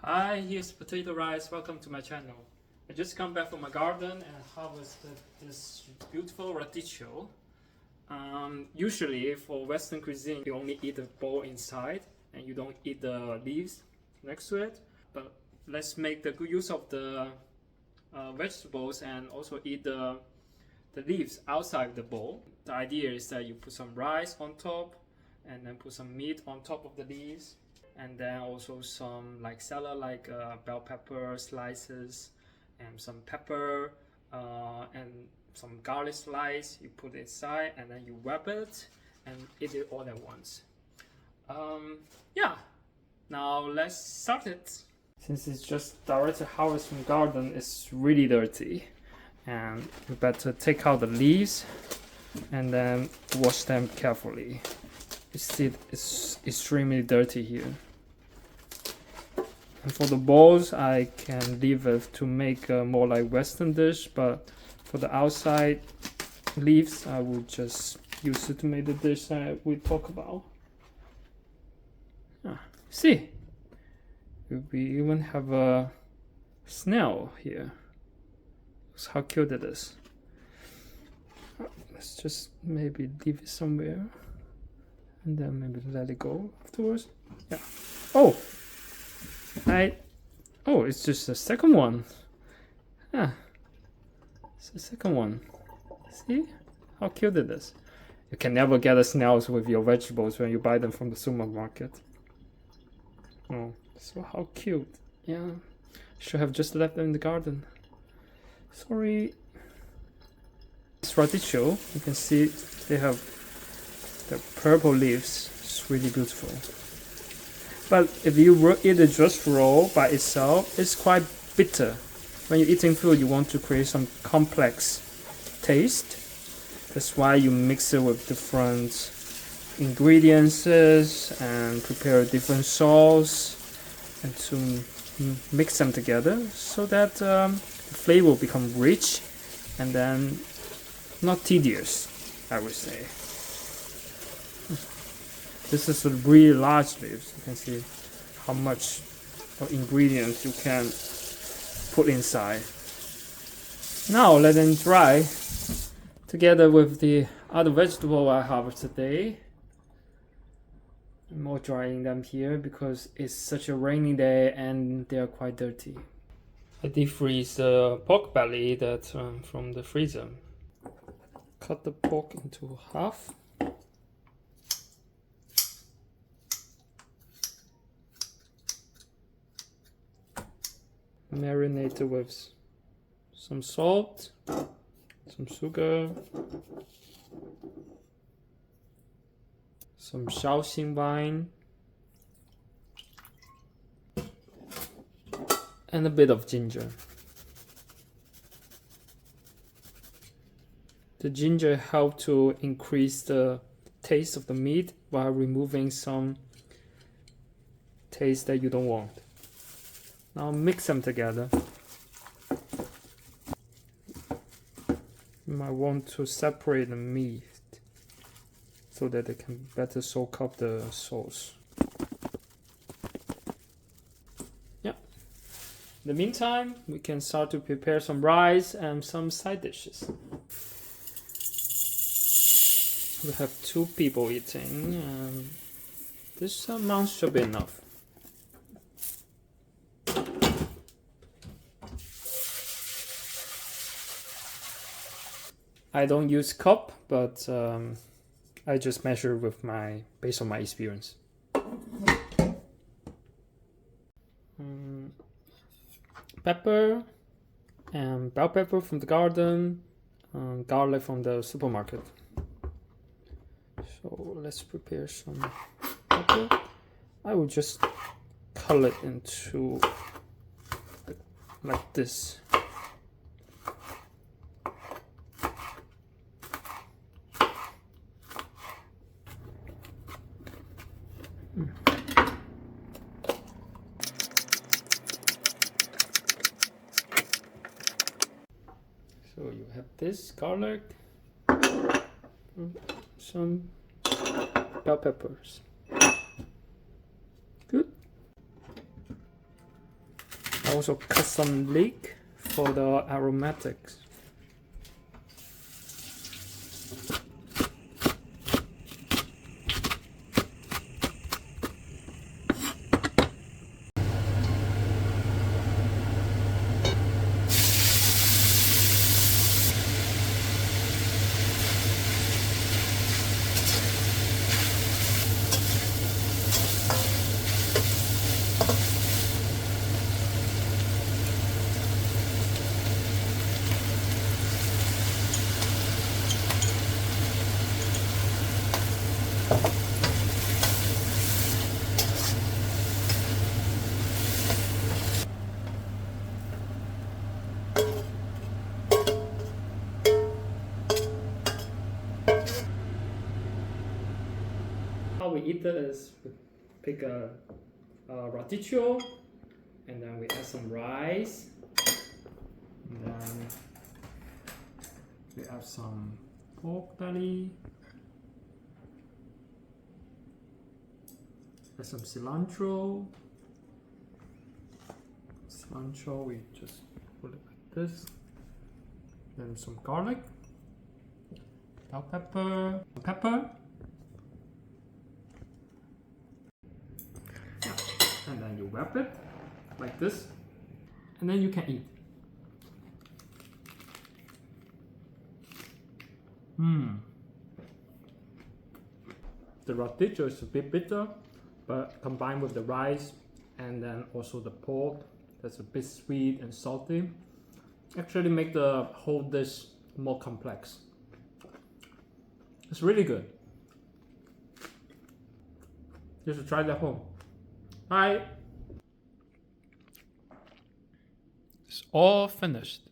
Hi, here's potato rice. Welcome to my channel. I just come back from my garden and harvested this beautiful radicchio. Usually for Western cuisine, you only eat the ball inside and you don't eat the leaves next to it. But let's make the good use of the vegetables and also eat the leaves outside the bowl. The idea is that you put some rice on top and then put some meat on top of the leaves, and then also some like salad, like bell pepper slices and some pepper and some garlic slice. You put it inside and then you wrap it and eat it all at once. Yeah, now let's start it. Since it's just directly harvested from garden, it's really dirty, and you better take out the leaves and then wash them carefully. You see it's extremely dirty here. And for the bowls, I can leave it to make a more like Western dish, but for the outside leaves, I will just use it to make the dish that we talk about. See, we even have a snail here. Look how cute it is. Let's just maybe leave it somewhere and then maybe let it go afterwards. Yeah. Oh, it's just the second one. It's the second one. See how cute it is. You can never get a snails with your vegetables when you buy them from the supermarket. Oh, so how cute. Yeah, should have just left them in the garden. Sorry. This radicchio, you can see they have the purple leaves. It's really beautiful. But if you eat it just raw by itself, it's quite bitter. When you're eating food, you want to create some complex taste. That's why you mix it with different ingredients and prepare different sauce and to mix them together so that the flavor will become rich and then not tedious, I would say. This is a really large leaves. You can see how much of ingredients you can put inside. Now let them dry together with the other vegetable I harvested today. I'm more drying them here because it's such a rainy day and they are quite dirty. I defreeze the pork belly that from the freezer. Cut the pork into half. Marinate it with some salt, some sugar, some Shaoxing wine, and a bit of ginger. The ginger helps to increase the taste of the meat while removing some taste that you don't want. Now mix them together. You might want to separate the meat so that they can better soak up the sauce. Yeah. In the meantime, we can start to prepare some rice and some side dishes. We have 2 people eating. This amount should be enough. I don't use cup, but I just measure with based on my experience. Pepper and bell pepper from the garden, garlic from the supermarket. So let's prepare some pepper. I will just cut it into like this. So you have this garlic, some bell peppers. Good. Also cut some leek for the aromatics. How we eat it is we pick a radicchio, and then we add some rice, and then we add some pork belly, add some cilantro. Cilantro, we just put it like this. Then some garlic, bell pepper, pepper. And then you wrap it like this, and then you can eat. The radicchio is a bit bitter, but combined with the rice and then also the pork, that's a bit sweet and salty, actually make the whole dish more complex. It's really good. You should try it at home. Hi. It's all finished.